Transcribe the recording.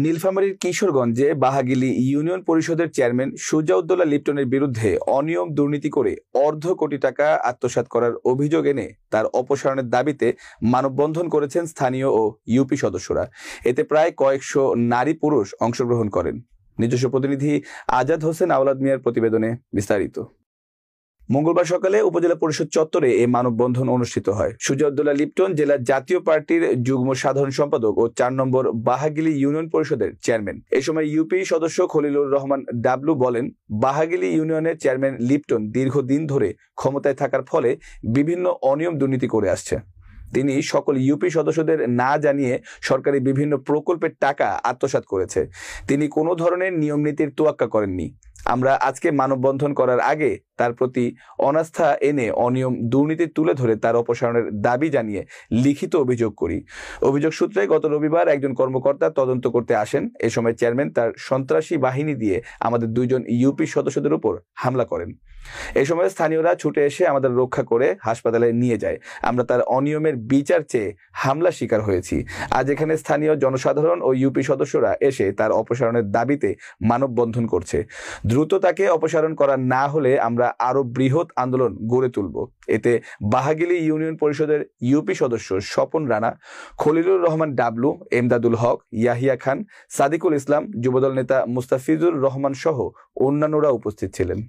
নীলফামারীর কিশোরগঞ্জে বাহাগিলি ইউনিয়ন পরিষদের চেয়ারম্যান সুজাউদ্দৌলা লিপ্টনের বিরুদ্ধে অনিয়ম দুর্নীতি করে অর্ধ কোটি টাকা আত্মসাৎ করার অভিযোগ এনে তার অপসারণের দাবিতে মানববন্ধন করেছেন স্থানীয় ও ইউপি সদস্যরা। এতে প্রায় কয়েকশো নারী পুরুষ অংশগ্রহণ করেন। নিজস্ব প্রতিনিধি আজাদ হোসেন আওলাদ মিয়ার প্রতিবেদনে বিস্তারিত। মঙ্গলবার সকালে উপজেলা পরিষদ চত্বরে এই মানববন্ধন অনুষ্ঠিত হয়। সুজাউদ্দৌলা লিপ্টন জেলা জাতীয় পার্টির যুগ্ম সাধারণ সম্পাদক ও ৪ নম্বর বাহাগিলি ইউনিয়ন পরিষদের চেয়ারম্যান। এ সময় ইউপি সদস্য খলিলুর রহমান ডাবলু বলেন, বাহাগিলি ইউনিয়নের চেয়ারম্যান লিপ্টন দীর্ঘদিন ধরে ক্ষমতায় থাকার ফলে বিভিন্ন অনিয়ম দুর্নীতি করে আসছে। তিনি সকল ইউপি সদস্যদের না জানিয়ে সরকারি বিভিন্ন প্রকল্পের টাকা আত্মসাৎ করেছে। তিনি কোনো ধরনের নিয়ম নীতির তোয়াক্কা করেননি। আমরা আজকে মানববন্ধন করার আগে তার প্রতি অনাস্থা এনে অনিয়ম দুর্নীতি তুলে ধরে তার অপসারণের দাবি জানিয়ে লিখিত অভিযোগ করি। অভিযোগ সূত্রে গত রবিবার একজন কর্মকর্তা তদন্ত করতে আসেন। এ সময় চেয়ারম্যান তার সন্ত্রাসী বাহিনী দিয়ে আমাদের 2 জন ইউপি সদস্যদের উপর হামলা করেন। এই সময় স্থানীয়রা ছুটে এসে আমাদের রক্ষা করে হাসপাতালে নিয়ে যায়। আমরা তার অনিয়মের বিচার চেয়ে হামলা শিকার হয়েছি। আজ এখানে স্থানীয় জনসাধারণ ও ইউপি সদস্যরা এসে তার অপসারণের দাবিতে মানববন্ধন করছে। দ্রুত তাকে অপসারণ করা না হলে আমরা আরো বৃহৎ আন্দোলন গড়ে তুলব। এতে বাহাগিলি ইউনিয়ন পরিষদের ইউপি সদস্য স্বপন রানা, খলিলুর রহমান ডাবলু, এমদাদুল হক, ইয়াহিয়া খান, সাদিকুল ইসলাম, যুবদল নেতা মুস্তাফিজুর রহমান সহ অন্যান্যরা উপস্থিত ছিলেন।